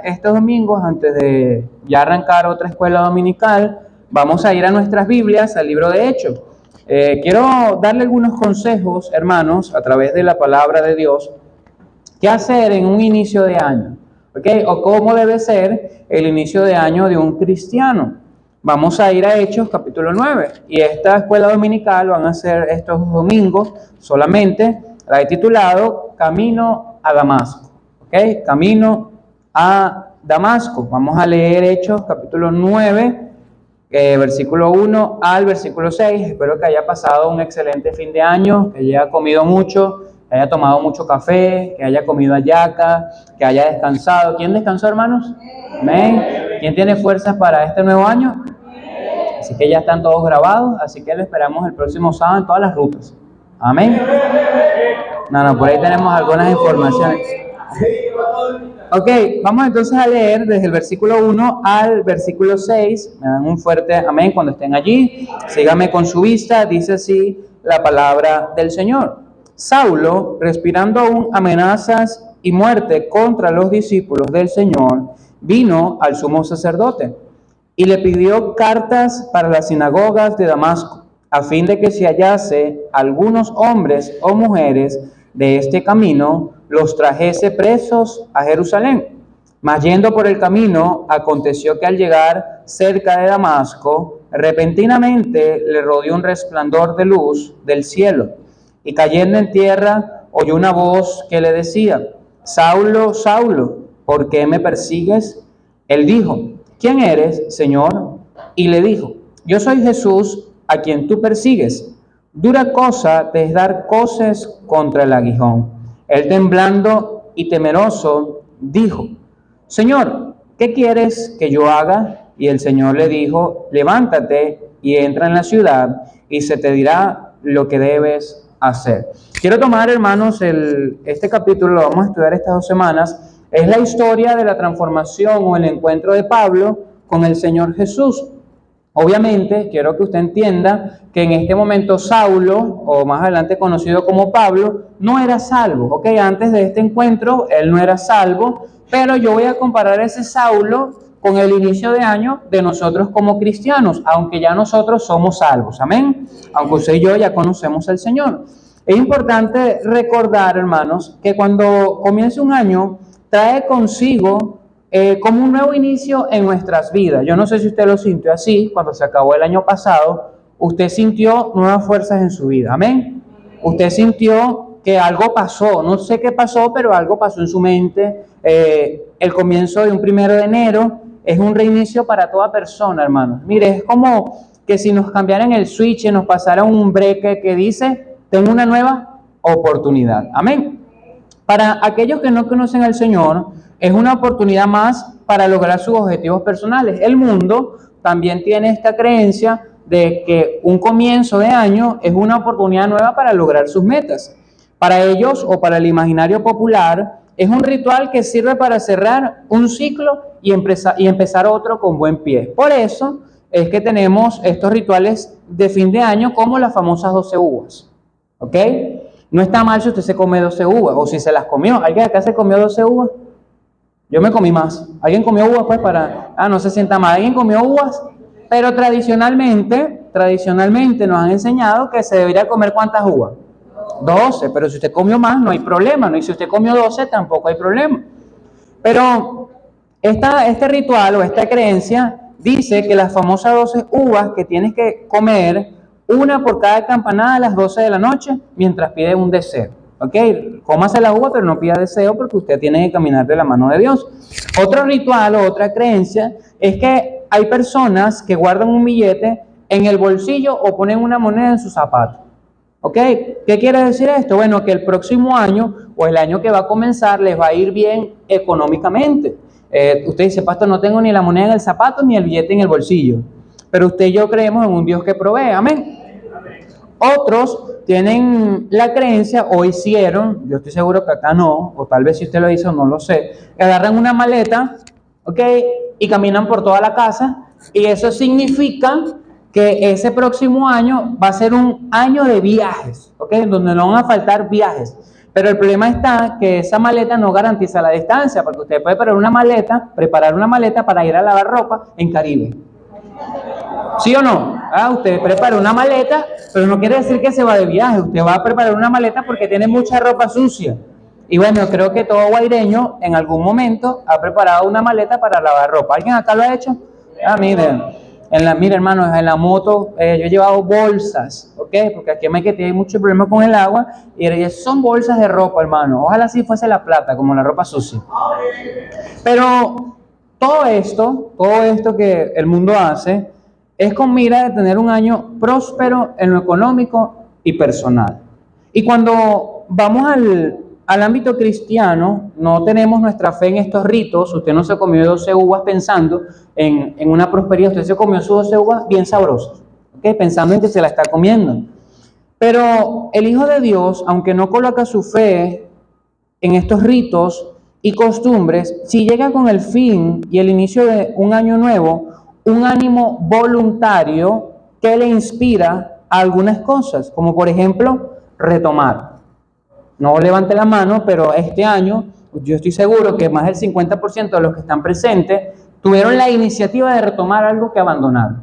Estos domingos, antes de ya arrancar otra escuela dominical, vamos a ir a nuestras Biblias, al libro de Hechos. Quiero darle algunos consejos, hermanos, a través de la palabra de Dios, qué hacer en un inicio de año, ¿okay? O cómo debe ser el inicio de año de un cristiano. Vamos a ir a Hechos capítulo 9, y esta escuela dominical van a ser estos domingos solamente. La he titulado Camino a Damasco, ¿okay? Camino a Damasco. Vamos a leer Hechos capítulo 9, versículo 1 al versículo 6. Espero que haya pasado un excelente fin de año, que haya comido mucho, que haya tomado mucho café, que haya comido hallaca, que haya descansado. ¿Quién descansó, hermanos? Amén. ¿Quién tiene fuerzas para este nuevo año? Así que ya están todos grabados, así que lo esperamos el próximo sábado en todas las rutas. Amén. No, por ahí tenemos algunas informaciones. Ok, vamos entonces a leer desde el versículo 1 al versículo 6. Me dan un fuerte amén cuando estén allí. Síganme con su vista. Dice así la palabra del Señor. Saulo, respirando aún amenazas y muerte contra los discípulos del Señor, vino al sumo sacerdote y le pidió cartas para las sinagogas de Damasco, a fin de que si hallase algunos hombres o mujeres de este camino, los trajese presos a Jerusalén. Mas yendo por el camino, aconteció que al llegar cerca de Damasco, repentinamente le rodeó un resplandor de luz del cielo, y cayendo en tierra, oyó una voz que le decía: Saulo, Saulo, ¿por qué me persigues? Él dijo: ¿quién eres, Señor? Y le dijo: yo soy Jesús, a quien tú persigues. Dura cosa te es dar coces contra el aguijón. Él, temblando y temeroso, dijo: Señor, ¿qué quieres que yo haga? Y el Señor le dijo: levántate y entra en la ciudad, y se te dirá lo que debes hacer. Quiero tomar, hermanos, este capítulo, lo vamos a estudiar estas 2 semanas. Es la historia de la transformación o el encuentro de Pablo con el Señor Jesús. Obviamente, quiero que usted entienda que en este momento Saulo, o más adelante conocido como Pablo, no era salvo, ¿ok? Antes de este encuentro, él no era salvo, pero yo voy a comparar ese Saulo con el inicio de año de nosotros como cristianos, aunque ya nosotros somos salvos, amén, aunque usted y yo ya conocemos al Señor. Es importante recordar, hermanos, que cuando comience un año, trae consigo como un nuevo inicio en nuestras vidas. Yo no sé si usted lo sintió así, cuando se acabó el año pasado, usted sintió nuevas fuerzas en su vida, amén. Usted sintió que algo pasó, no sé qué pasó, pero algo pasó en su mente. El comienzo de un 1 de enero es un reinicio para toda persona, hermano. Mire, es como que si nos cambiaran el switch y nos pasara un break que dice: tengo una nueva oportunidad, amén. Para aquellos que no conocen al Señor, es una oportunidad más para lograr sus objetivos personales. El mundo también tiene esta creencia de que un comienzo de año es una oportunidad nueva para lograr sus metas. Para ellos, o para el imaginario popular, es un ritual que sirve para cerrar un ciclo y empezar otro con buen pie. Por eso es que tenemos estos rituales de fin de año, como las famosas 12 uvas, ¿ok? No está mal si usted se come 12 uvas, o si se las comió. ¿Alguien acá se comió 12 uvas? Yo me comí más. ¿Alguien comió uvas pues para...? No se sienta mal. ¿Alguien comió uvas? Pero tradicionalmente nos han enseñado que se debería comer ¿cuántas uvas? 12, pero si usted comió más no hay problema, ¿no? Y si usted comió 12 tampoco hay problema. Pero este ritual o esta creencia dice que las famosas 12 uvas que tienes que comer, una por cada campanada a las 12 de la noche, mientras pide un deseo. ¿Ok? Cómase la uva, pero no pida deseo, porque usted tiene que caminar de la mano de Dios. Otro ritual o otra creencia es que hay personas que guardan un billete en el bolsillo o ponen una moneda en su zapato. ¿Ok? ¿Qué quiere decir esto? Bueno, que el próximo año o el año que va a comenzar les va a ir bien económicamente. Usted dice: pastor, no tengo ni la moneda en el zapato ni el billete en el bolsillo. Pero usted y yo creemos en un Dios que provee. Amén. Otros tienen la creencia, o hicieron, yo estoy seguro que acá no, o tal vez si usted lo hizo, no lo sé, que agarran una maleta, ¿ok? Y caminan por toda la casa, y eso significa que ese próximo año va a ser un año de viajes, ¿ok? Donde no van a faltar viajes. Pero el problema está que esa maleta no garantiza la distancia, porque usted puede preparar una maleta para ir a lavar ropa en Caribe. ¿Sí o no? Usted prepara una maleta, pero no quiere decir que se va de viaje. Usted va a preparar una maleta porque tiene mucha ropa sucia. Y bueno, creo que todo guaireño en algún momento ha preparado una maleta para lavar ropa. ¿Alguien acá lo ha hecho? Miren. Mira, hermanos, en la moto yo he llevado bolsas, ¿ok? Porque aquí me hay mucho problema con el agua y son bolsas de ropa, hermano. Ojalá sí fuese la plata, como la ropa sucia. Pero todo esto que el mundo hace, es con mira de tener un año próspero en lo económico y personal. Y cuando vamos al ámbito cristiano, no tenemos nuestra fe en estos ritos. Usted no se comió 12 uvas pensando en una prosperidad. Usted se comió sus 12 uvas bien sabrosas, ¿okay? Pensando en que se la está comiendo. Pero el Hijo de Dios, aunque no coloca su fe en estos ritos y costumbres, si llega con el fin y el inicio de un año nuevo, un ánimo voluntario que le inspira a algunas cosas, como por ejemplo, retomar. No levante la mano, pero este año yo estoy seguro que más del 50% de los que están presentes tuvieron la iniciativa de retomar algo que abandonaron.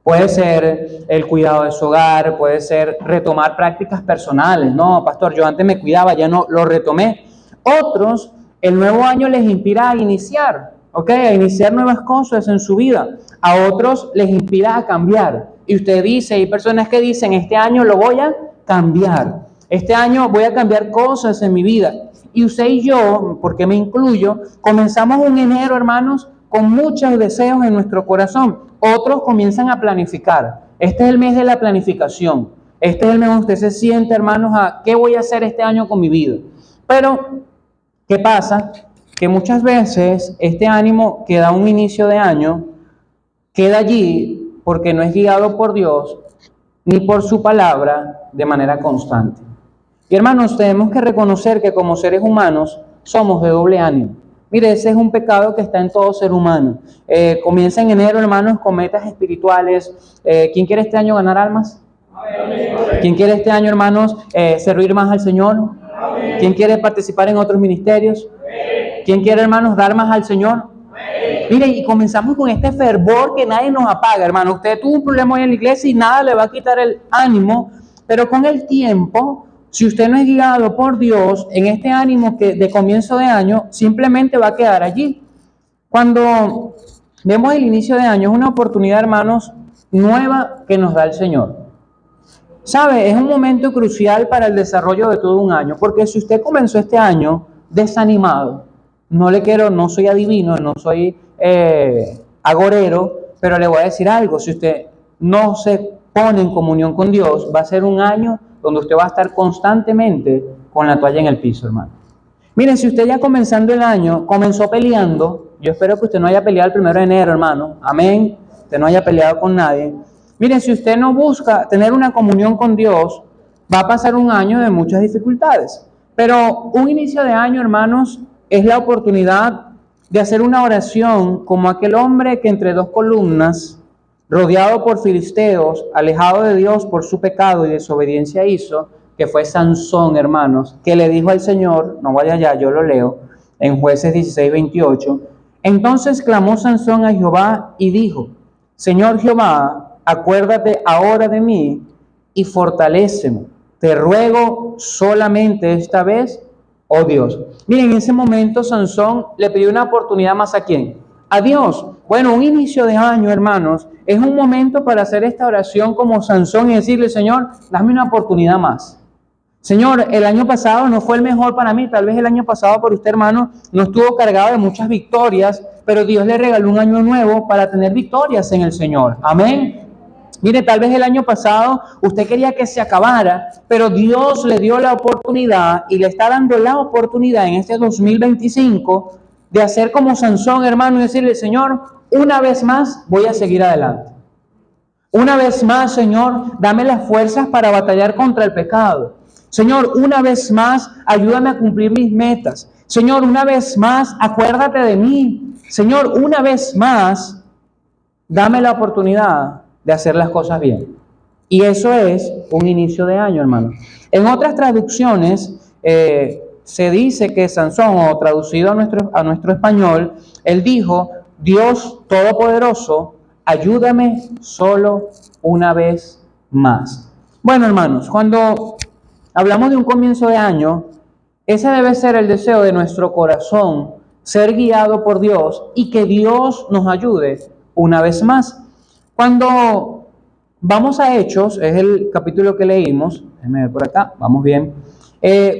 Puede ser el cuidado de su hogar, puede ser retomar prácticas personales. No, pastor, yo antes me cuidaba, ya no lo retomé. Otros, el nuevo año les inspira a iniciar, ¿ok? A iniciar nuevas cosas en su vida. A otros les inspira a cambiar. Y usted dice, hay personas que dicen, este año lo voy a cambiar. Este año voy a cambiar cosas en mi vida. Y usted y yo, porque me incluyo, comenzamos un enero, hermanos, con muchos deseos en nuestro corazón. Otros comienzan a planificar. Este es el mes de la planificación. Este es el mes donde usted se siente, hermanos, a qué voy a hacer este año con mi vida. Pero, ¿qué pasa? Que muchas veces este ánimo que da un inicio de año queda allí porque no es guiado por Dios ni por su palabra de manera constante. Y hermanos, tenemos que reconocer que como seres humanos somos de doble ánimo. Mire, ese es un pecado que está en todo ser humano. Comienza en enero, hermanos, con metas espirituales. ¿Quién quiere este año ganar almas? ¿Quién quiere este año, hermanos, servir más al Señor? ¿Quién quiere participar en otros ministerios? ¿Quién quiere, hermanos, dar más al Señor? Mire, y comenzamos con este fervor que nadie nos apaga, hermano. Usted tuvo un problema hoy en la iglesia y nada le va a quitar el ánimo, pero con el tiempo, si usted no es guiado por Dios en este ánimo que de comienzo de año, simplemente va a quedar allí. Cuando vemos el inicio de año, es una oportunidad, hermanos, nueva que nos da el Señor. ¿Sabe? Es un momento crucial para el desarrollo de todo un año, porque si usted comenzó este año desanimado, no soy adivino, no soy agorero, pero le voy a decir algo: si usted no se pone en comunión con Dios, va a ser un año donde usted va a estar constantemente con la toalla en el piso, hermano. Miren, si usted ya comenzando el año comenzó peleando, yo espero que usted no haya peleado el 1 de enero, hermano, amén, usted no haya peleado con nadie. Miren, si usted no busca tener una comunión con Dios, va a pasar un año de muchas dificultades. Pero un inicio de año, hermanos, es la oportunidad de hacer una oración como aquel hombre que entre dos columnas, rodeado por filisteos, alejado de Dios por su pecado y desobediencia hizo, que fue Sansón, hermanos, que le dijo al Señor, no vaya allá, yo lo leo, en Jueces 16:28, entonces clamó Sansón a Jehová y dijo, Señor Jehová, acuérdate ahora de mí y fortaléceme, te ruego solamente esta vez, oh Dios. Miren, en ese momento Sansón le pidió una oportunidad más ¿a quién? A Dios. Bueno, un inicio de año, hermanos, es un momento para hacer esta oración como Sansón y decirle, Señor, dame una oportunidad más. Señor, el año pasado no fue el mejor para mí, tal vez el año pasado por usted, hermano, no estuvo cargado de muchas victorias, pero Dios le regaló un año nuevo para tener victorias en el Señor. Amén. Mire, tal vez el año pasado usted quería que se acabara, pero Dios le dio la oportunidad y le está dando la oportunidad en este 2025 de hacer como Sansón, hermano, y decirle, Señor, una vez más voy a seguir adelante. Una vez más, Señor, dame las fuerzas para batallar contra el pecado. Señor, una vez más, ayúdame a cumplir mis metas. Señor, una vez más, acuérdate de mí. Señor, una vez más, dame la oportunidad de hacer las cosas bien. Y eso es un inicio de año, hermano. En otras traducciones, se dice que Sansón, o traducido a nuestro español, él dijo: Dios Todopoderoso, ayúdame solo una vez más. Bueno, hermanos, cuando hablamos de un comienzo de año, ese debe ser el deseo de nuestro corazón, ser guiado por Dios y que Dios nos ayude una vez más. Cuando vamos a Hechos, es el capítulo que leímos, déjenme ver por acá, vamos bien.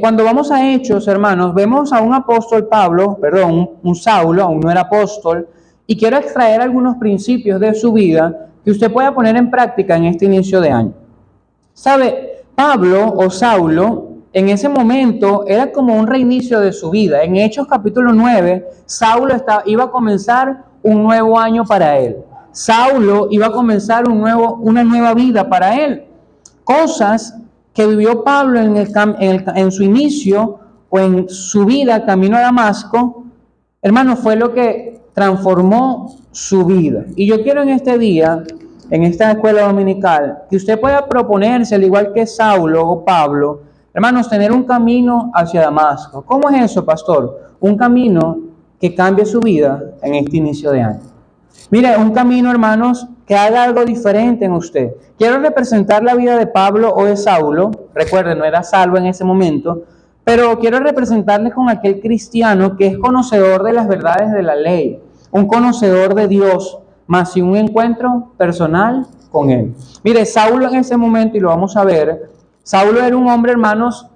Cuando vamos a Hechos, hermanos, vemos a un apóstol un Saulo, aún no era apóstol, y quiero extraer algunos principios de su vida que usted pueda poner en práctica en este inicio de año. ¿Sabe? Pablo o Saulo en ese momento era como un reinicio de su vida. En Hechos capítulo 9, Saulo iba a comenzar un nuevo año para él. Saulo iba a comenzar una nueva vida para él. Cosas que vivió Pablo en su inicio o en su vida camino a Damasco, hermano, fue lo que transformó su vida. Y yo quiero en este día, en esta escuela dominical, que usted pueda proponerse, al igual que Saulo o Pablo, hermanos, tener un camino hacia Damasco. ¿Cómo es eso, pastor? Un camino que cambie su vida en este inicio de año. Mire, un camino, hermanos, que haga algo diferente en usted. Quiero representar la vida de Pablo o de Saulo. Recuerden, no era salvo en ese momento, pero quiero representarles con aquel cristiano que es conocedor de las verdades de la ley, un conocedor de Dios, más sin un encuentro personal con Él. Mire, Saulo en ese momento, y lo vamos a ver, Saulo era un hombre, hermanos,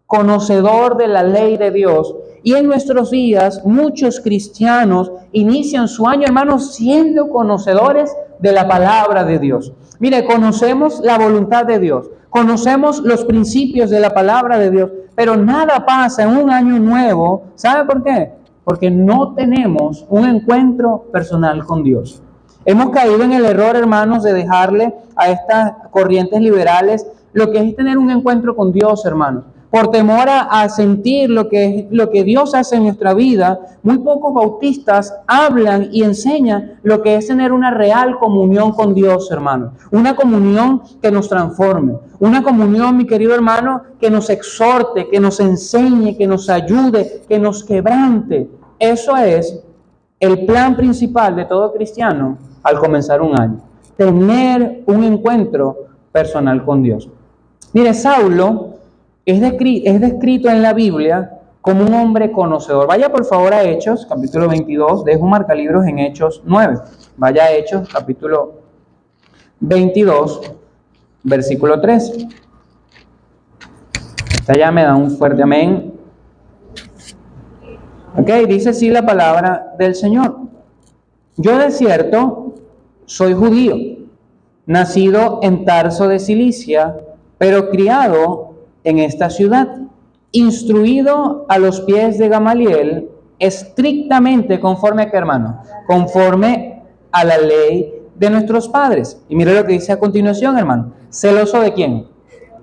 conocedor de la ley de Dios. Y en nuestros días, muchos cristianos inician su año, hermanos, siendo conocedores de la palabra de Dios. Mire, conocemos la voluntad de Dios, conocemos los principios de la palabra de Dios, pero nada pasa en un año nuevo. ¿Sabe por qué? Porque no tenemos un encuentro personal con Dios. Hemos caído en el error, hermanos, de dejarle a estas corrientes liberales lo que es tener un encuentro con Dios, hermanos. Por temor a sentir lo que Dios hace en nuestra vida, muy pocos bautistas hablan y enseñan lo que es tener una real comunión con Dios, hermano. Una comunión que nos transforme. Una comunión, mi querido hermano, que nos exhorte, que nos enseñe, que nos ayude, que nos quebrante. Eso es el plan principal de todo cristiano al comenzar un año. Tener un encuentro personal con Dios. Mire, Saulo es descrito en la Biblia como un hombre conocedor. Vaya por favor a Hechos, capítulo 22, dejo un marcalibros en Hechos 9. Vaya a Hechos, capítulo 22, versículo 3. Esta ya me da un fuerte amén. Ok, dice así la palabra del Señor. Yo de cierto soy judío, nacido en Tarso de Cilicia, pero criado en esta ciudad, instruido a los pies de Gamaliel, estrictamente conforme a qué, hermano, conforme a la ley de nuestros padres. Y mire lo que dice a continuación, hermano. ¿Celoso de quién?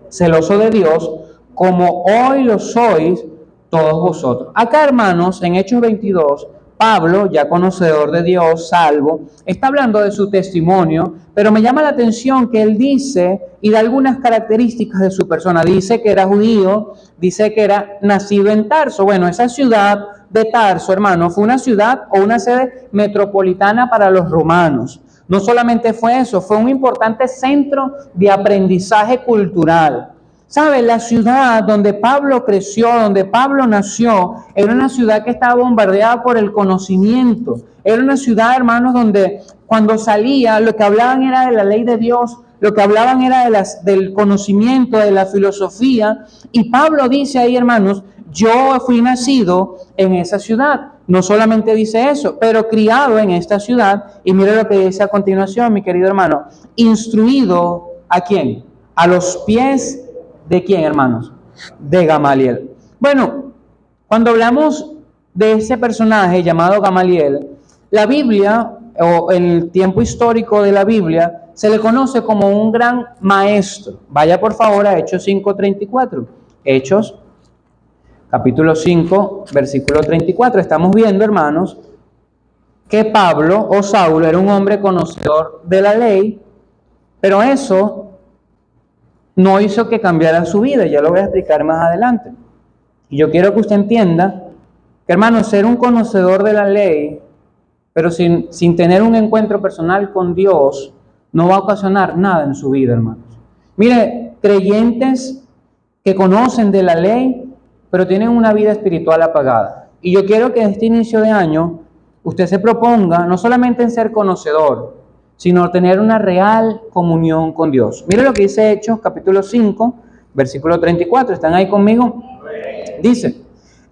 Celoso de Dios, como hoy lo sois todos vosotros. Acá, hermanos, en Hechos 22, Pablo, ya conocedor de Dios, salvo, está hablando de su testimonio, pero me llama la atención que él dice y da algunas características de su persona. Dice que era judío, dice que era nacido en Tarso. Bueno, esa ciudad de Tarso, hermano, fue una ciudad o una sede metropolitana para los romanos. No solamente fue eso, fue un importante centro de aprendizaje cultural. ¿Sabe? La ciudad donde Pablo creció, donde Pablo nació, era una ciudad que estaba bombardeada por el conocimiento. Era una ciudad, hermanos, donde cuando salía lo que hablaban era de la ley de Dios, lo que hablaban era del conocimiento, de la filosofía. Y Pablo dice ahí, hermanos, yo fui nacido en esa ciudad. No solamente dice eso, pero criado en esta ciudad. Y mire lo que dice a continuación, mi querido hermano. Instruido, ¿a quién? A los pies ¿de quién, hermanos? De Gamaliel. Bueno, cuando hablamos de ese personaje llamado Gamaliel, la Biblia, o el tiempo histórico de la Biblia, se le conoce como un gran maestro. Vaya por favor a Hechos 5:34. Hechos, capítulo 5, versículo 34. Estamos viendo, hermanos, que Pablo o Saulo era un hombre conocedor de la ley, pero eso no hizo que cambiara su vida. Ya lo voy a explicar más adelante. Y yo quiero que usted entienda que, hermano, ser un conocedor de la ley, pero sin tener un encuentro personal con Dios, no va a ocasionar nada en su vida, hermanos. Mire, creyentes que conocen de la ley, pero tienen una vida espiritual apagada. Y yo quiero que en este inicio de año usted se proponga no solamente en ser conocedor, sino tener una real comunión con Dios. Mire lo que dice Hechos, capítulo 5, versículo 34. ¿Están ahí conmigo? Dice: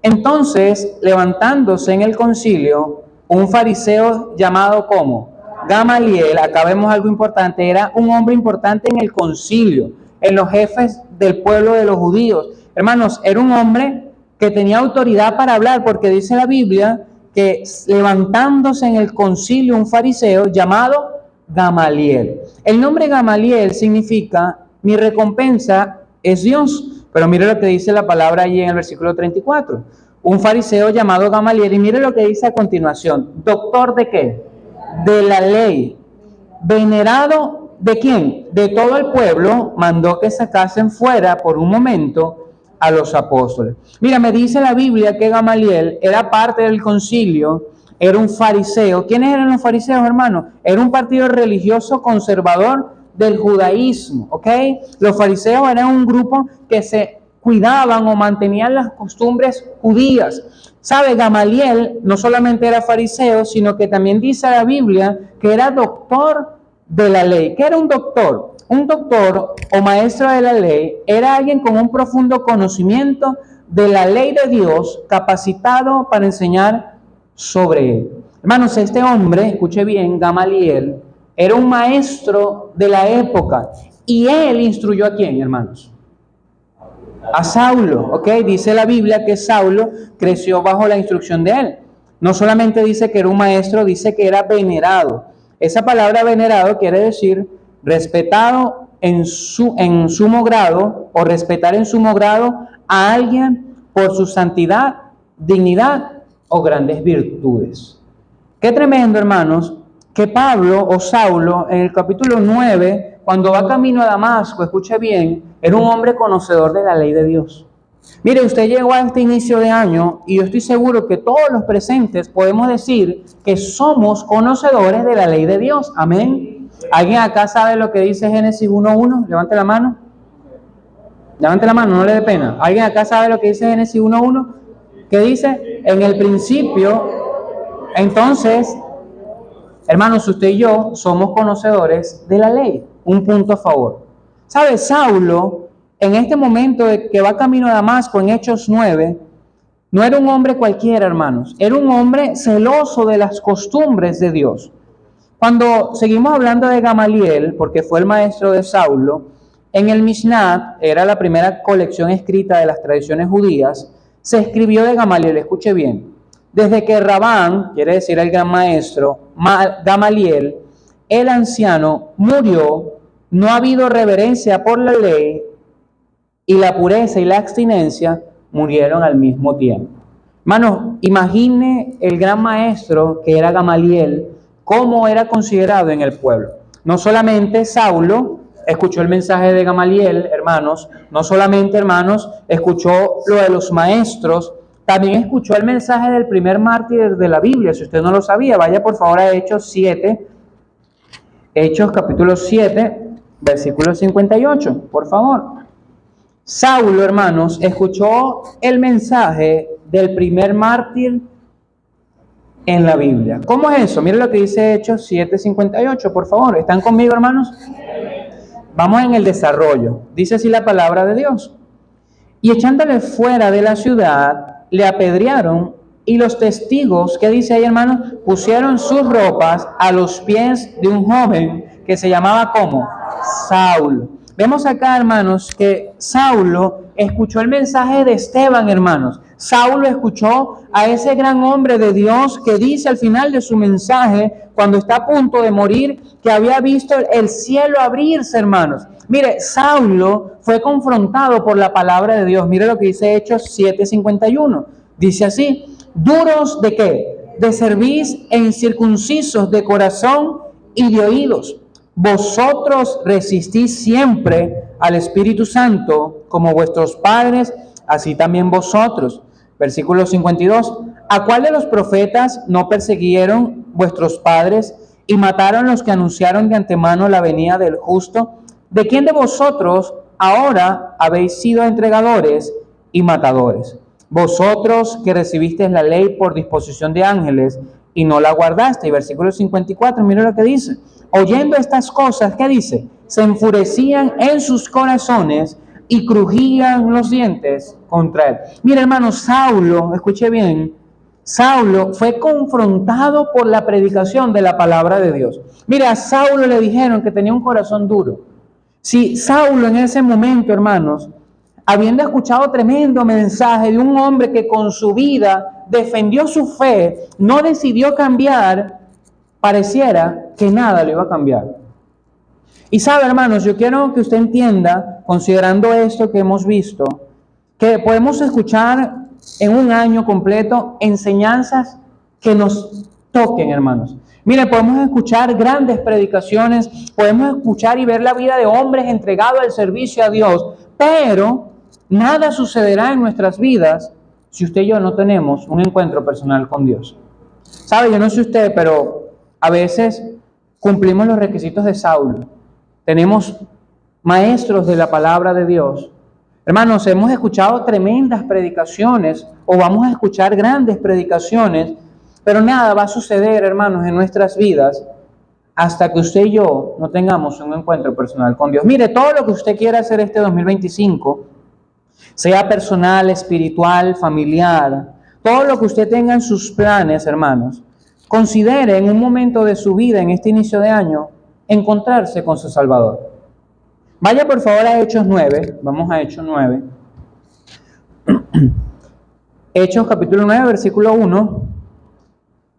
entonces, levantándose en el concilio, un fariseo llamado como Gamaliel, acá vemos algo importante, era un hombre importante en el concilio, en los jefes del pueblo de los judíos. Hermanos, era un hombre que tenía autoridad para hablar, porque dice la Biblia que levantándose en el concilio un fariseo llamado Gamaliel. El nombre Gamaliel significa mi recompensa es Dios. Pero mire lo que dice la palabra allí en el versículo 34. Un fariseo llamado Gamaliel, y mire lo que dice a continuación. ¿Doctor de qué? De la ley. Venerado ¿de quién? De todo el pueblo, mandó que sacasen fuera por un momento a los apóstoles. Mira, me dice la Biblia que Gamaliel era parte del concilio, era un fariseo. ¿Quiénes eran los fariseos, hermanos? Era un partido religioso conservador del judaísmo, ¿ok? Los fariseos eran un grupo que se cuidaban o mantenían las costumbres judías. ¿Sabe? Gamaliel no solamente era fariseo, sino que también dice la Biblia que era doctor de la ley. ¿Qué era un doctor? Un doctor o maestro de la ley era alguien con un profundo conocimiento de la ley de Dios, capacitado para enseñar sobre él. Hermanos, este hombre, escuche bien, Gamaliel, era un maestro de la época. ¿Y él instruyó a quién, hermanos? A Saulo, ¿ok? Dice la Biblia que Saulo creció bajo la instrucción de él. No solamente dice que era un maestro, dice que era venerado. Esa palabra venerado quiere decir respetado en sumo grado, o respetar en sumo grado a alguien por su santidad, dignidad o grandes virtudes. Qué tremendo, hermanos, que Pablo o Saulo en el capítulo 9, cuando va camino a Damasco, escuche bien, era un hombre conocedor de la ley de Dios. Mire, usted llegó a este inicio de año y yo estoy seguro que todos los presentes podemos decir que somos conocedores de la ley de Dios. Amén. ¿Alguien acá sabe lo que dice Génesis 1:1? Levante la mano. Levante la mano, no le dé pena. ¿Alguien acá sabe lo que dice Génesis 1:1? ¿Qué dice? En el principio. Entonces, hermanos, usted y yo somos conocedores de la ley. Un punto a favor. ¿Sabe? Saulo, en este momento de que va camino a Damasco, en Hechos 9, no era un hombre cualquiera, hermanos. Era un hombre celoso de las costumbres de Dios. Cuando seguimos hablando de Gamaliel, porque fue el maestro de Saulo, en el Mishnah, era la primera colección escrita de las tradiciones judías, se escribió de Gamaliel, escuche bien. Desde que Rabán, quiere decir el gran maestro, Gamaliel, el anciano, murió, no ha habido reverencia por la ley, y la pureza y la abstinencia murieron al mismo tiempo. Hermanos, imagine el gran maestro que era Gamaliel, cómo era considerado en el pueblo. No solamente Saulo escuchó el mensaje de Gamaliel, hermanos, no solamente, hermanos, escuchó lo de los maestros, también escuchó el mensaje del primer mártir de la Biblia. Si usted no lo sabía, vaya por favor a Hechos 7, Hechos capítulo 7, versículo 58, por favor. Saulo, hermanos, escuchó el mensaje del primer mártir en la Biblia. ¿Cómo es eso? Miren lo que dice Hechos 7:58, por favor. ¿Están conmigo, hermanos? Vamos en el desarrollo. Dice así la palabra de Dios. Y echándole fuera de la ciudad, le apedrearon, y los testigos, ¿qué dice ahí, hermanos? Pusieron sus ropas a los pies de un joven que se llamaba ¿cómo? Saulo. Vemos acá, hermanos, que Saulo escuchó el mensaje de Esteban, hermanos. Saulo escuchó a ese gran hombre de Dios que dice al final de su mensaje, cuando está a punto de morir, que había visto el cielo abrirse, hermanos. Mire, Saulo fue confrontado por la palabra de Dios. Mire lo que dice Hechos 7:51. Dice así: ¿duros de qué? De cerviz e incircuncisos de corazón y de oídos. Vosotros resistís siempre al Espíritu Santo, como vuestros padres así también vosotros. Versículo 52. ¿A cuál de los profetas no persiguieron vuestros padres y mataron los que anunciaron de antemano la venida del justo? ¿De quién de vosotros ahora habéis sido entregadores y matadores? Vosotros que recibisteis la ley por disposición de ángeles y no la guardaste. Y versículo 54, mira lo que dice. Oyendo estas cosas, ¿qué dice? Se enfurecían en sus corazones y crujían los dientes contra él. Mira, hermano, Saulo, escuche bien, Saulo fue confrontado por la predicación de la palabra de Dios. Mira, a Saulo le dijeron que tenía un corazón duro. Si Saulo en ese momento, hermanos, habiendo escuchado tremendo mensaje de un hombre que con su vida defendió su fe, no decidió cambiar, pareciera que nada le iba a cambiar. Y sabe, hermanos, yo quiero que usted entienda, considerando esto que hemos visto, que podemos escuchar en un año completo enseñanzas que nos toquen, hermanos. Mire, podemos escuchar grandes predicaciones, podemos escuchar y ver la vida de hombres entregados al servicio a Dios, pero nada sucederá en nuestras vidas si usted y yo no tenemos un encuentro personal con Dios. ¿Sabe? Yo no sé usted, pero a veces cumplimos los requisitos de Saulo. Tenemos maestros de la palabra de Dios. Hermanos, hemos escuchado tremendas predicaciones o vamos a escuchar grandes predicaciones, pero nada va a suceder, hermanos, en nuestras vidas hasta que usted y yo no tengamos un encuentro personal con Dios. Mire, todo lo que usted quiera hacer este 2025, sea personal, espiritual, familiar, todo lo que usted tenga en sus planes, hermanos, considere en un momento de su vida, en este inicio de año, encontrarse con su Salvador. Vaya por favor a Hechos 9, vamos a Hechos 9. Hechos capítulo 9, versículo 1.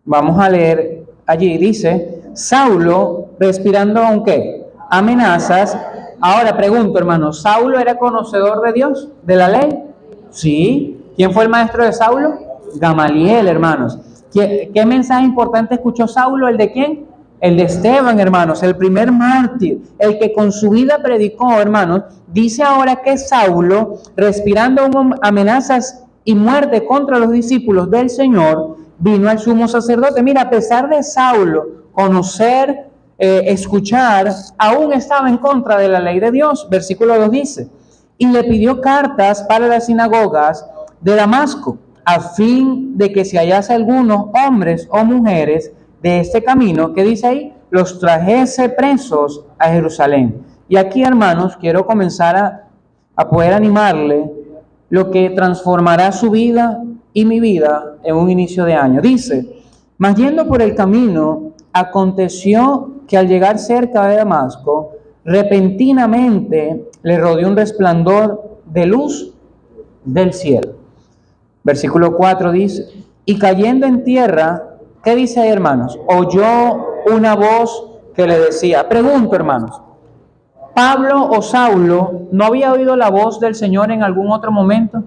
Vamos a leer allí, dice, Saulo, respirando aunque amenazas. Ahora pregunto, hermano, ¿Saulo era conocedor de Dios, de la ley? Sí. ¿Quién fue el maestro de Saulo? Gamaliel, hermanos. ¿Qué mensaje importante escuchó Saulo? ¿El de quién? El de Esteban, hermanos, el primer mártir, el que con su vida predicó, hermanos. Dice ahora que Saulo, respirando amenazas y muerte contra los discípulos del Señor, vino al sumo sacerdote. Mira, a pesar de Saulo conocer, escuchar, aún estaba en contra de la ley de Dios. Versículo 2 dice, y le pidió cartas para las sinagogas de Damasco, a fin de que si hallase algunos hombres o mujeres de este camino, ¿qué dice ahí? Los trajese presos a Jerusalén. Y aquí, hermanos, quiero comenzar a poder animarle lo que transformará su vida y mi vida en un inicio de año. Dice, mas yendo por el camino, aconteció que al llegar cerca de Damasco, repentinamente le rodeó un resplandor de luz del cielo. Versículo 4 dice, y cayendo en tierra, ¿qué dice ahí, hermanos? Oyó una voz que le decía, pregunto, hermanos, ¿Pablo o Saulo no había oído la voz del Señor en algún otro momento?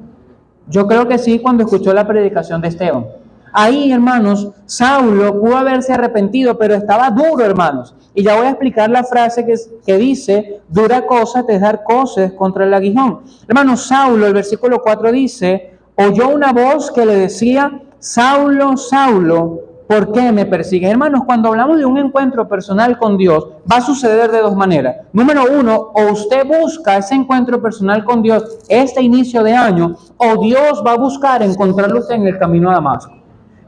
Yo creo que sí, cuando escuchó la predicación de Esteban. Ahí, hermanos, Saulo pudo haberse arrepentido, pero estaba duro, hermanos. Y ya voy a explicar la frase que dice, dura cosa te es dar coces contra el aguijón. Hermanos, Saulo, el versículo 4 dice, oyó una voz que le decía, Saulo, Saulo, ¿por qué me persigues? Hermanos, cuando hablamos de un encuentro personal con Dios, va a suceder de dos maneras. Número uno, o usted busca ese encuentro personal con Dios este inicio de año, o Dios va a buscar encontrarlo usted en el camino a Damasco.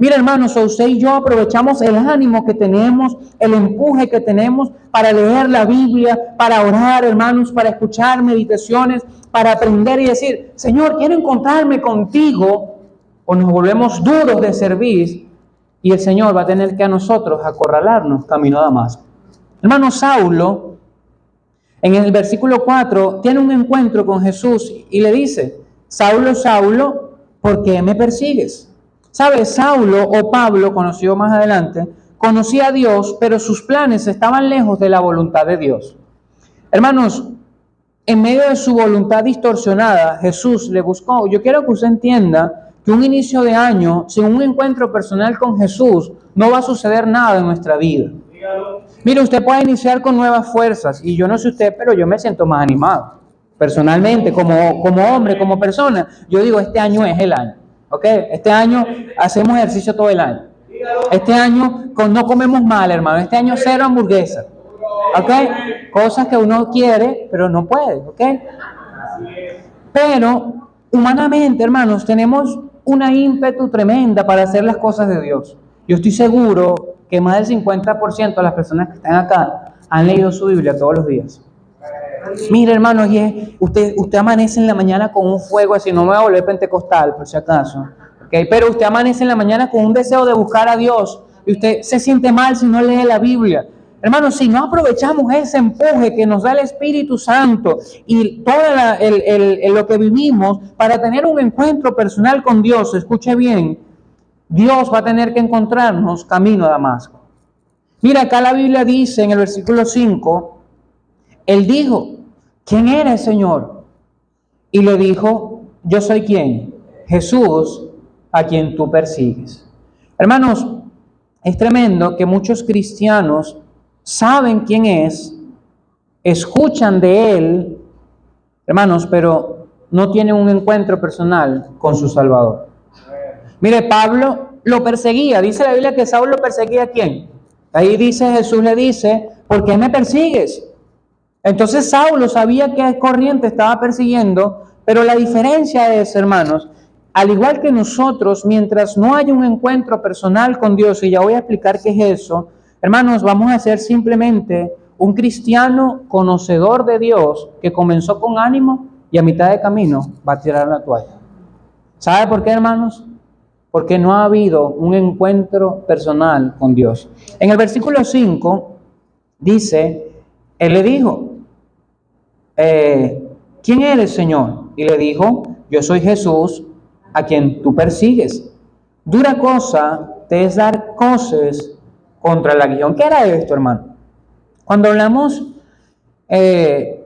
Mira, hermanos, o usted y yo aprovechamos el ánimo que tenemos, el empuje que tenemos para leer la Biblia, para orar, hermanos, para escuchar meditaciones, para aprender y decir, Señor, quiero encontrarme contigo, o nos volvemos duros de servir y el Señor va a tener que a nosotros acorralarnos camino a Damasco. Hermano, Saulo, en el versículo 4, tiene un encuentro con Jesús y le dice, Saulo, Saulo, ¿por qué me persigues? ¿Sabes? Saulo o Pablo, conocido más adelante, conocía a Dios, pero sus planes estaban lejos de la voluntad de Dios. Hermanos, en medio de su voluntad distorsionada, Jesús le buscó. Yo quiero que usted entienda que un inicio de año, sin un encuentro personal con Jesús, no va a suceder nada en nuestra vida. Mire, usted puede iniciar con nuevas fuerzas, y yo no sé usted, pero yo me siento más animado. personalmente, como hombre, como persona, yo digo, este año es el año, ¿ok? Este año hacemos ejercicio todo el año. Este año no comemos mal, hermano. Este año cero hamburguesa, ¿ok? Cosas que uno quiere, pero no puede, ¿ok? Pero humanamente, hermanos, tenemos una ímpetu tremenda para hacer las cosas de Dios. Yo estoy seguro que más del 50% de las personas que están acá han leído su Biblia todos los días. Mire, hermano, usted amanece en la mañana con un fuego así, no me voy a volver pentecostal, por si acaso, ¿okay? Pero usted amanece en la mañana con un deseo de buscar a Dios y usted se siente mal si no lee la Biblia. Hermano, si no aprovechamos ese empuje que nos da el Espíritu Santo y todo lo que vivimos para tener un encuentro personal con Dios, escuche bien, Dios va a tener que encontrarnos camino a Damasco. Mira, acá la Biblia dice en el versículo 5, Él dijo, ¿quién eres, Señor? Y le dijo, yo soy ¿quién? Jesús, a quien tú persigues. Hermanos, es tremendo que muchos cristianos saben quién es, escuchan de Él, hermanos, pero no tienen un encuentro personal con su Salvador. Mire, Pablo lo perseguía. Dice la Biblia que Saulo perseguía ¿a quién? Ahí dice, Jesús le dice, ¿por qué me persigues? Entonces Saulo sabía qué corriente estaba persiguiendo, pero la diferencia es, hermanos, al igual que nosotros, mientras no haya un encuentro personal con Dios, y ya voy a explicar qué es eso, hermanos, vamos a ser simplemente un cristiano conocedor de Dios que comenzó con ánimo y a mitad de camino va a tirar la toalla. ¿Sabe por qué, hermanos? Porque no ha habido un encuentro personal con Dios. En el versículo 5 dice, Él le dijo, ¿quién eres, Señor? Y le dijo, yo soy Jesús, a quien tú persigues. Dura cosa te es dar coces contra el aguijón. ¿Qué era esto, hermano? Cuando hablamos de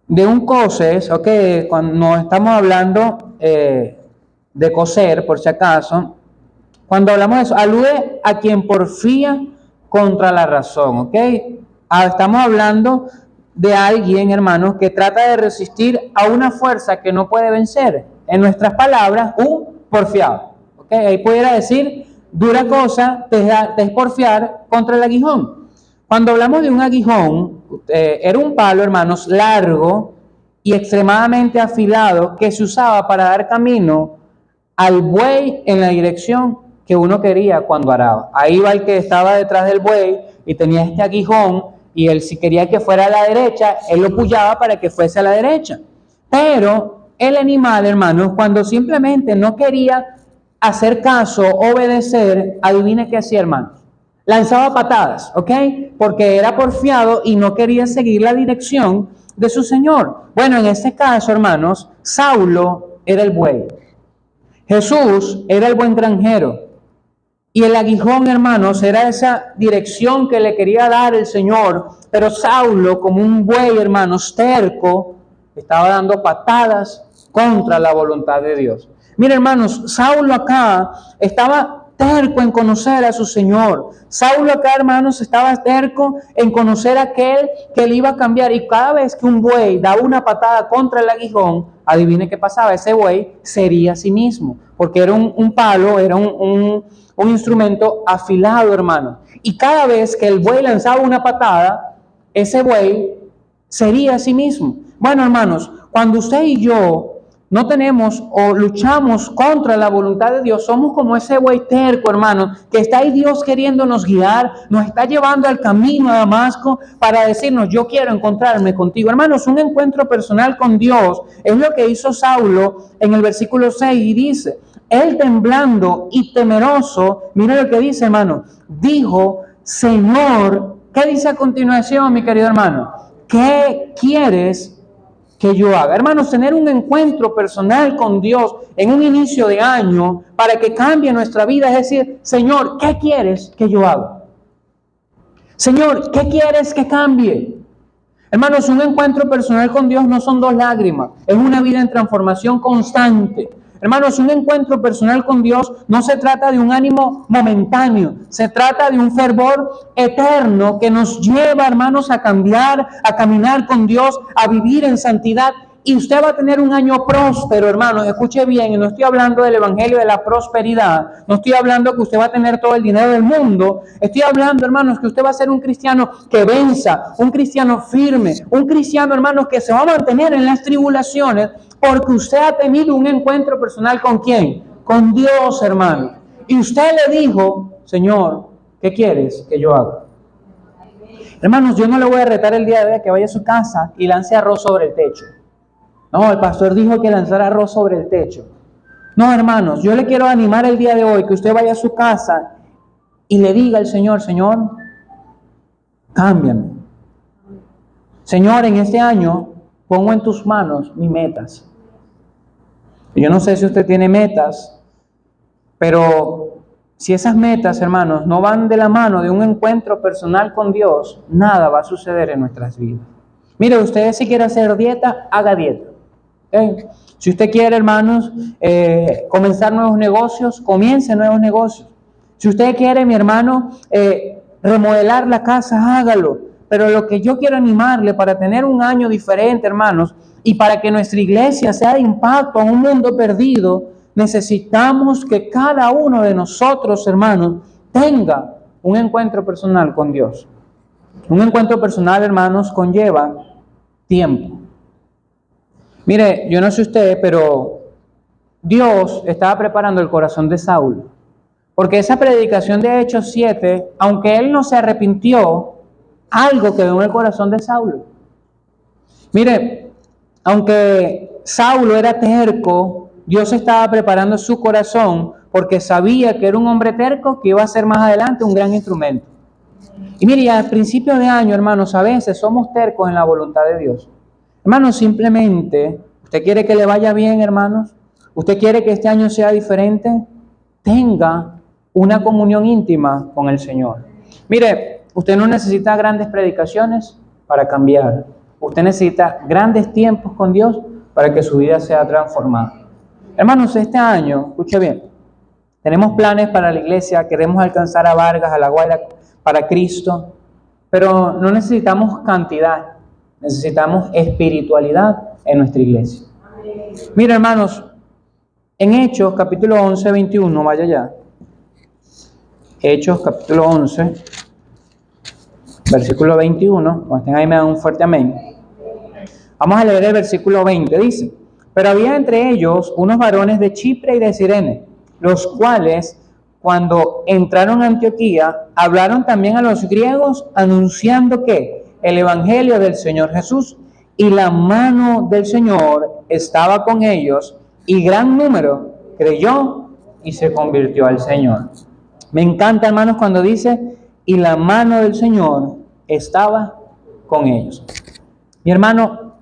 un coces, ok, cuando no estamos hablando de coser, por si acaso, cuando hablamos de eso, alude a quien porfía contra la razón, ok. Estamos hablando de alguien, hermanos, que trata de resistir a una fuerza que no puede vencer. En nuestras palabras, un porfiado. ¿Okay? Ahí pudiera decir, dura cosa te es porfiar contra el aguijón. Cuando hablamos de un aguijón, era un palo, hermanos, largo y extremadamente afilado que se usaba para dar camino al buey en la dirección que uno quería cuando araba. Ahí va el que estaba detrás del buey y tenía este aguijón, y él, si quería que fuera a la derecha, él lo puyaba para que fuese a la derecha. Pero el animal, hermanos, cuando simplemente no quería hacer caso, obedecer, adivine qué hacía, hermano. Lanzaba patadas, ¿ok? Porque era porfiado y no quería seguir la dirección de su señor. Bueno, en este caso, hermanos, Saulo era el buey. Jesús era el buen granjero. Y el aguijón, hermanos, era esa dirección que le quería dar el Señor. Pero Saulo, como un buey, hermanos, terco, estaba dando patadas contra la voluntad de Dios. Mira, hermanos, Saulo acá estaba terco en conocer a su Señor. Saulo acá, hermanos, estaba terco en conocer a aquel que le iba a cambiar. Y cada vez que un buey daba una patada contra el aguijón, adivine qué pasaba. Ese buey sería a sí mismo, porque era un palo, era un instrumento afilado, hermano. Y cada vez que el buey lanzaba una patada, ese buey sería a sí mismo. Bueno, hermanos, cuando usted y yo no tenemos o luchamos contra la voluntad de Dios, somos como ese buey terco, hermano, que está ahí Dios queriéndonos guiar, nos está llevando al camino a Damasco para decirnos, yo quiero encontrarme contigo. Hermanos, un encuentro personal con Dios es lo que hizo Saulo en el versículo 6 y dice, él temblando y temeroso, mira lo que dice, hermano, dijo, Señor, ¿qué dice a continuación, mi querido hermano? ¿Qué quieres que yo haga? Hermanos, tener un encuentro personal con Dios en un inicio de año para que cambie nuestra vida, es decir, Señor, ¿qué quieres que yo haga? Señor, ¿qué quieres que cambie? Hermanos, un encuentro personal con Dios no son 2 lágrimas, es una vida en transformación constante. Hermanos, un encuentro personal con Dios no se trata de un ánimo momentáneo, se trata de un fervor eterno que nos lleva, hermanos, a cambiar, a caminar con Dios, a vivir en santidad. Y usted va a tener un año próspero, hermanos. Escuche bien, y no estoy hablando del evangelio de la prosperidad. No estoy hablando que usted va a tener todo el dinero del mundo. Estoy hablando, hermanos, que usted va a ser un cristiano que venza, un cristiano firme, un cristiano, hermanos, que se va a mantener en las tribulaciones porque usted ha tenido un encuentro personal ¿con quién? Con Dios, hermano. Y usted le dijo, Señor, ¿qué quieres que yo haga? Hermanos, yo no le voy a retar el día de hoy a que vaya a su casa y lance arroz sobre el techo. No, el pastor dijo que lanzara arroz sobre el techo. No, hermanos, yo le quiero animar el día de hoy que usted vaya a su casa y le diga al Señor, Señor, cámbiame. Señor, en este año pongo en tus manos mis metas. Yo no sé si usted tiene metas, pero si esas metas, hermanos, no van de la mano de un encuentro personal con Dios, nada va a suceder en nuestras vidas. Mire, usted si quiere hacer dieta, haga dieta. Si usted quiere, hermanos, comenzar nuevos negocios, comience nuevos negocios. Si usted quiere, mi hermano, remodelar la casa, hágalo. Pero lo que yo quiero animarle para tener un año diferente, hermanos, y para que nuestra iglesia sea de impacto a un mundo perdido, necesitamos que cada uno de nosotros, hermanos, tenga un encuentro personal con Dios. Un encuentro personal, hermanos, conlleva tiempo. Mire, yo no sé usted, pero Dios estaba preparando el corazón de Saulo. Porque esa predicación de Hechos 7, aunque él no se arrepintió, algo quedó en el corazón de Saulo. Mire, aunque Saulo era terco, Dios estaba preparando su corazón porque sabía que era un hombre terco que iba a ser más adelante un gran instrumento. Y mire, al principio de año, hermanos, a veces somos tercos en la voluntad de Dios. Hermanos, simplemente, ¿usted quiere que le vaya bien, hermanos? ¿Usted quiere que este año sea diferente? Tenga una comunión íntima con el Señor. Mire, usted no necesita grandes predicaciones para cambiar. Usted necesita grandes tiempos con Dios para que su vida sea transformada. Hermanos, este año, escuche bien, tenemos planes para la iglesia, queremos alcanzar a Vargas, a La Guaira, para Cristo, pero no necesitamos cantidad. Necesitamos espiritualidad en nuestra iglesia. Mira, hermanos, en Hechos capítulo 11, 21, vaya ya. Hechos capítulo 11, versículo 21. Cuando estén ahí me dan un fuerte amén. Vamos a leer el versículo 20. Dice, pero había entre ellos unos varones de Chipre y de Cirene, los cuales, cuando entraron a Antioquía, hablaron también a los griegos, anunciando que el evangelio del Señor Jesús, y la mano del Señor estaba con ellos, y gran número creyó y se convirtió al Señor. Me encanta, hermanos, cuando dice, y la mano del Señor estaba con ellos. Mi hermano,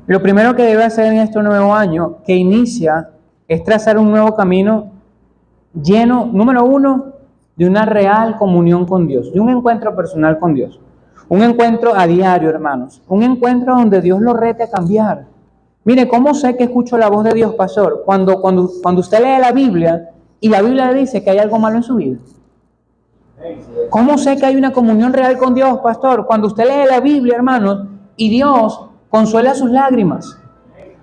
lo primero que debe hacer en este nuevo año que inicia es trazar un nuevo camino lleno, número uno, de una real comunión con Dios, de un encuentro personal con Dios. Un encuentro a diario, hermanos. Un encuentro donde Dios lo rete a cambiar. Mire, ¿cómo sé que escucho la voz de Dios, pastor? Cuando usted lee la Biblia y la Biblia le dice que hay algo malo en su vida. ¿Cómo sé que hay una comunión real con Dios, pastor? Cuando usted lee la Biblia, hermanos, y Dios consuela sus lágrimas.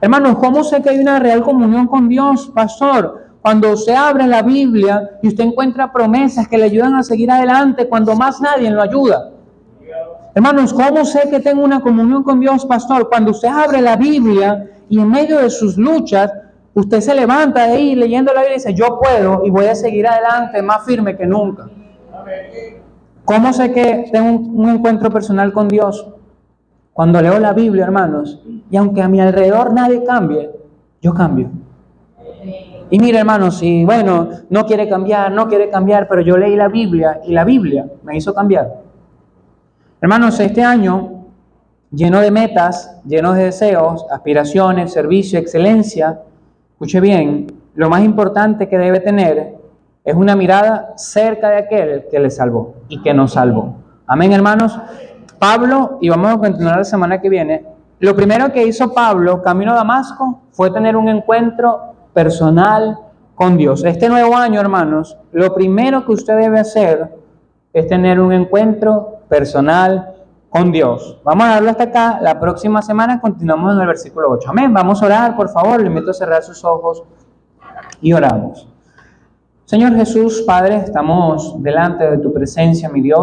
Hermanos, ¿cómo sé que hay una real comunión con Dios, pastor? Cuando usted abre la Biblia y usted encuentra promesas que le ayudan a seguir adelante cuando más nadie lo ayuda. Hermanos, ¿cómo sé que tengo una comunión con Dios, pastor? Cuando usted abre la Biblia y en medio de sus luchas, usted se levanta de ahí leyendo la Biblia y dice, yo puedo y voy a seguir adelante más firme que nunca. ¿Cómo sé que tengo un encuentro personal con Dios? Cuando leo la Biblia, hermanos, y aunque a mi alrededor nadie cambie, yo cambio. Y mire, hermanos, si bueno, no quiere cambiar, pero yo leí la Biblia y la Biblia me hizo cambiar. Hermanos, este año, lleno de metas, lleno de deseos, aspiraciones, servicio, excelencia, escuche bien, lo más importante que debe tener es una mirada cerca de aquel que le salvó y que nos salvó. Amén, hermanos. Pablo, y vamos a continuar la semana que viene, lo primero que hizo Pablo, camino a Damasco, fue tener un encuentro personal con Dios. Este nuevo año, hermanos, lo primero que usted debe hacer es tener un encuentro personal con Dios. Vamos a darlo hasta acá. La próxima semana continuamos en el versículo 8. Amén. Vamos a orar, por favor. Le invito a cerrar sus ojos y oramos. Señor Jesús, Padre, estamos delante de tu presencia, mi Dios.